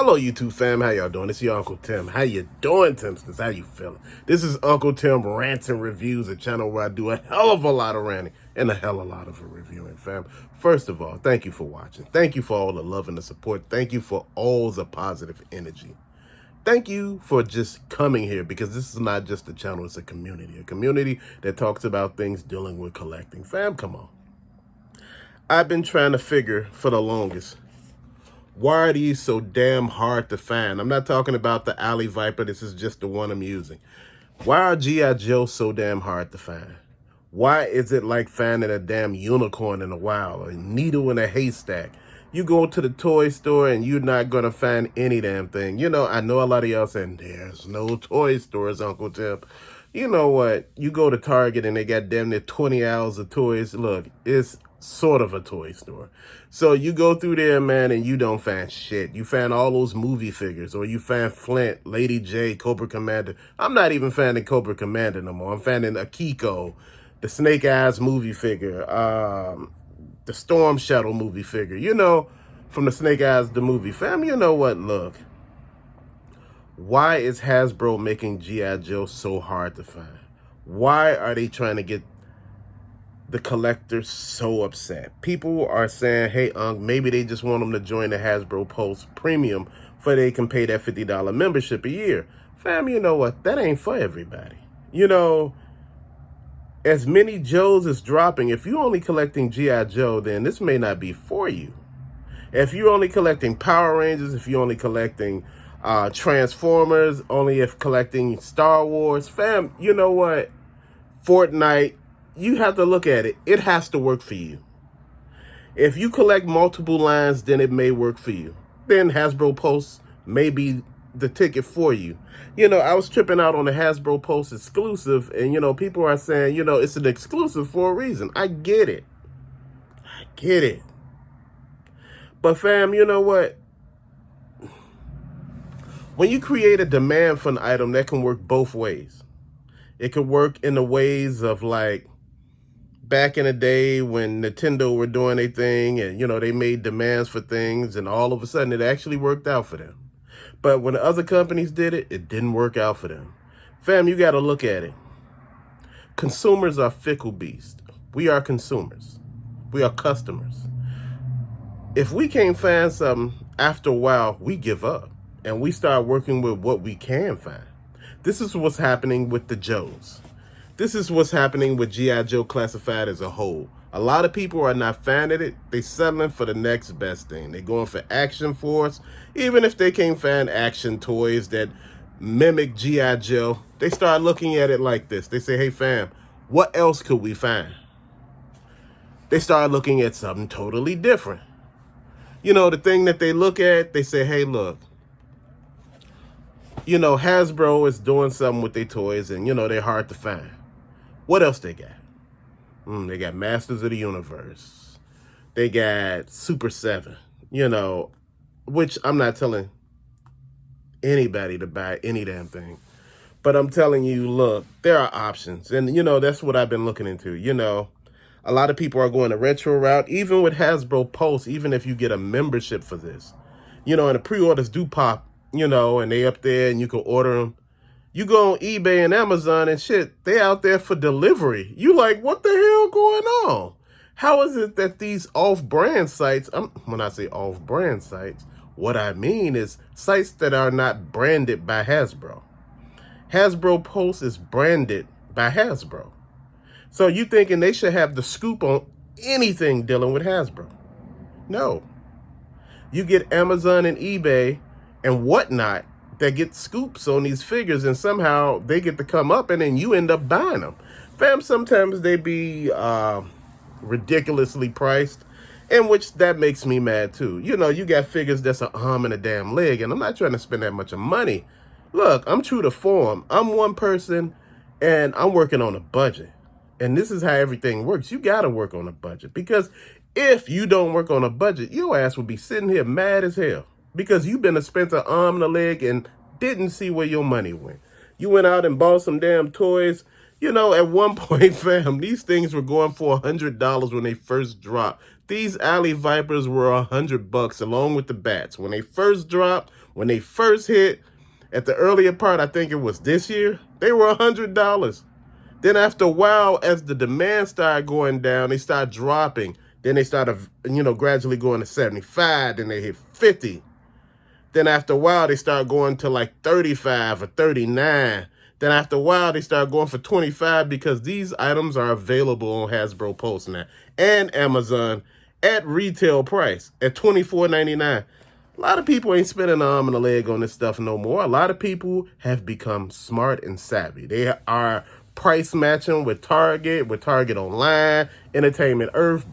Hello, YouTube fam. How y'all doing? It's your Uncle Tim. How you doing, Timsters? How you feeling? This is Uncle Tim Rants and Reviews, a channel where I do a hell of a lot of ranting and a hell of a lot of reviewing, fam. First of all, thank you for watching. Thank you for all the love and the support. Thank you for all the positive energy. Thank you for just coming here, because this is not just a channel, it's a community that talks about things dealing with collecting. Fam, come on. I've been trying to figure for the longest, why are these so damn hard to find? I'm not talking about the Alley Viper. This is just the one I'm using. Why are G.I. Joe so damn hard to find? Why is it like finding a damn unicorn in the wild, a needle in a haystack? You go to the toy store and you're not going to find any damn thing. You know, I know a lot of y'all saying, there's no toy stores, Uncle Tim. You know what? You go to Target and they got damn near 20 aisles of toys. Look, it's sort of a toy store. So you go through there, man, and you don't find shit. You find all those movie figures, or you find Flint, Lady J, Cobra Commander. I'm not even finding Cobra Commander no more. I'm finding Akiko, the Snake Eyes movie figure, the Storm Shuttle movie figure, you know, from the Snake Eyes, the movie. Fam, you know what? Look, why is Hasbro making G.I. Joe so hard to find? Why are they trying to get the collectors so upset? People are saying, hey, maybe they just want them to join the Hasbro Pulse Premium for they can pay that $50 membership a year. Fam, you know what? That ain't for everybody. You know, as many Joes is dropping, if you're only collecting G.I. Joe, then this may not be for you. If you're only collecting Power Rangers, if you're only collecting Transformers, only if collecting Star Wars, fam, you know what? Fortnite, you have to look at it. It has to work for you. If you collect multiple lines, then it may work for you. Then Hasbro Pulse may be the ticket for you. You know, I was tripping out on the Hasbro Pulse exclusive, and, you know, people are saying, you know, it's an exclusive for a reason. I get it. I get it. But, fam, you know what? When you create a demand for an item, that can work both ways. It could work in the ways of, like, back in the day when Nintendo were doing their thing and, you know, they made demands for things and all of a sudden it actually worked out for them. But when the other companies did it, it didn't work out for them. Fam, you got to look at it. Consumers are fickle beasts. We are consumers. We are customers. If we can't find something, after a while, we give up and we start working with what we can find. This is what's happening with the Joes. This is what's happening with G.I. Joe Classified as a whole. A lot of people are not finding it. They're settling for the next best thing. They're going for Action Force. Even if they can't find action toys that mimic G.I. Joe, they start looking at it like this. They say, hey, fam, what else could we find? They start looking at something totally different. You know, the thing that they look at, they say, hey, look, you know, Hasbro is doing something with their toys and, you know, they're hard to find. What else they got? They got Masters of the Universe. They got Super 7, you know, which I'm not telling anybody to buy any damn thing. But I'm telling you, look, there are options. And, you know, that's what I've been looking into. You know, a lot of people are going the retro route, even with Hasbro Pulse, even if you get a membership for this. You know, and the pre-orders do pop, you know, and they up there and you can order them. You go on eBay and Amazon and shit, they out there for delivery. You like, what the hell going on? How is it that these off-brand sites, when I say off-brand sites, what I mean is sites that are not branded by Hasbro. Hasbro Pulse is branded by Hasbro. So you thinking they should have the scoop on anything dealing with Hasbro. No. You get Amazon and eBay and whatnot that get scoops on these figures, and somehow they get to come up and then you end up buying them. Fam, sometimes they be ridiculously priced, in which that makes me mad too. You know, you got figures that's an arm and a damn leg, and I'm not trying to spend that much of money. Look, I'm true to form. I'm one person and I'm working on a budget. And this is how everything works. You got to work on a budget, because if you don't work on a budget, your ass would be sitting here mad as hell. Because you've been to spend an arm and a leg and didn't see where your money went. You went out and bought some damn toys. You know, at one point, fam, these things were going for $100 when they first dropped. These Alley Vipers were $100 along with the bats. When they first dropped, When they first hit, at the earlier part, I think it was this year, they were $100. Then after a while, as the demand started going down, they started dropping. Then they started, gradually going to 75. Then they hit 50. Then after a while, they started going to like 35 or 39. Then after a while, they started going for 25 because these items are available on Hasbro Pulse now and Amazon at retail price at $24.99. A lot of people ain't spending an arm and a leg on this stuff no more. A lot of people have become smart and savvy. They are price matching with Target Online, Entertainment Earth,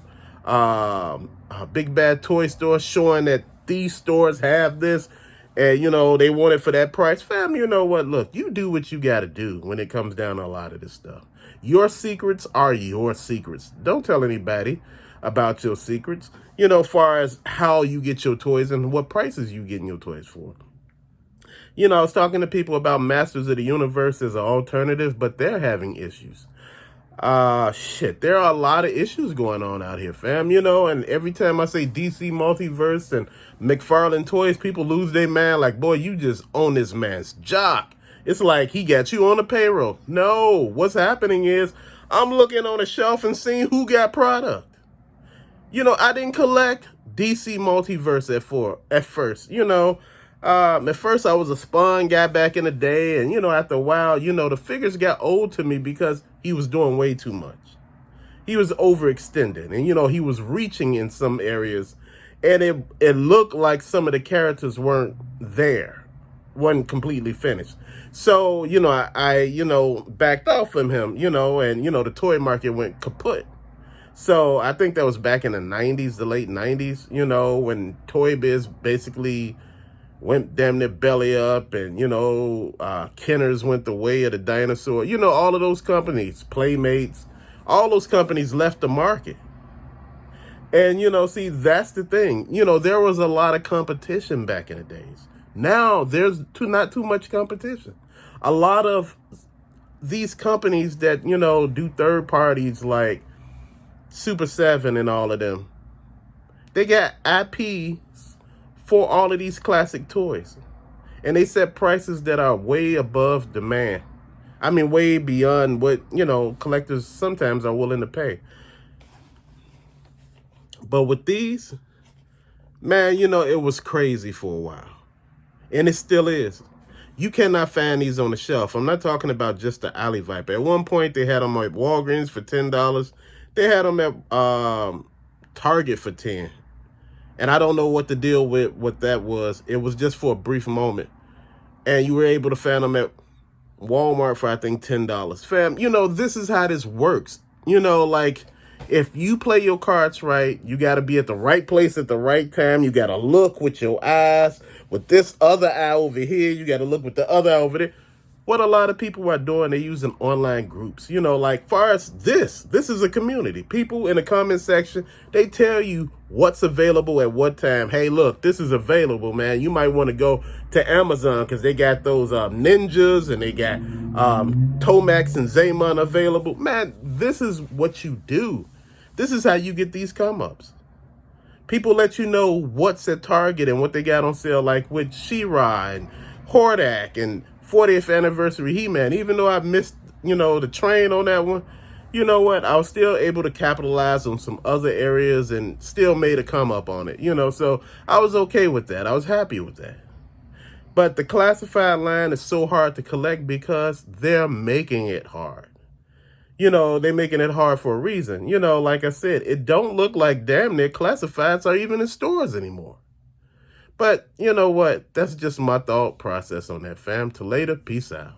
Big Bad Toy Store, showing that these stores have this, and they want it for that price. Fam, you know what? Look, you do what you got to do when it comes down to a lot of this stuff. Your secrets are your secrets. Don't tell anybody about your secrets, as far as how you get your toys and what prices you getting your toys for. I was talking to people about Masters of the Universe as an alternative, but they're having issues. There are a lot of issues going on out here, fam, and every time I say DC Multiverse and McFarlane Toys, people lose their mind like, boy, you just own this man's jock. It's like he got you on the payroll. No, what's happening is I'm looking on the shelf and seeing who got product. I didn't collect DC Multiverse at first. At first I was a Spawn guy back in the day, and after a while, the figures got old to me because he was doing way too much. He was overextended, and he was reaching in some areas, and it looked like some of the characters weren't wasn't completely finished. So, I backed off from him, and the toy market went kaput. So I think that was back in the 90s, the late 90s, when Toy Biz basically went damn near belly up, and, Kenner's went the way of the dinosaur. All of those companies, Playmates, all those companies left the market. And, see, that's the thing. There was a lot of competition back in the days. Now there's not too much competition. A lot of these companies that, do third parties like Super 7 and all of them, they got IPs for all of these classic toys. And they set prices that are way above demand. I mean, way beyond what, collectors sometimes are willing to pay. But with these, man, it was crazy for a while. And it still is. You cannot find these on the shelf. I'm not talking about just the Alley Viper. At one point, they had them at Walgreens for $10. They had them at Target for $10. And I don't know what the deal with what that was. It was just for a brief moment. And you were able to find them at Walmart for, I think, $10. Fam, this is how this works. If you play your cards right, you got to be at the right place at the right time. You got to look with your eyes. With this other eye over here, you got to look with the other eye over there. What a lot of people are doing, they're using online groups. Far as this is a community. People in the comment section, they tell you what's available at what time. Hey, look, this is available, man. You might want to go to Amazon because they got those ninjas, and they got Tomax and Zaymon available. Man, this is what you do. This is how you get these come-ups. People let you know what's at Target and what they got on sale, like with She-Ra and Hordak and 40th anniversary He-Man. Even though I missed, the train on that one, you know what? I was still able to capitalize on some other areas and still made a come up on it, so I was okay with that. I was happy with that. But the classified line is so hard to collect because they're making it hard. They're making it hard for a reason. Like I said, it don't look like damn near classifieds are even in stores anymore. But you know what? That's just my thought process on that, fam. Till later. Peace out.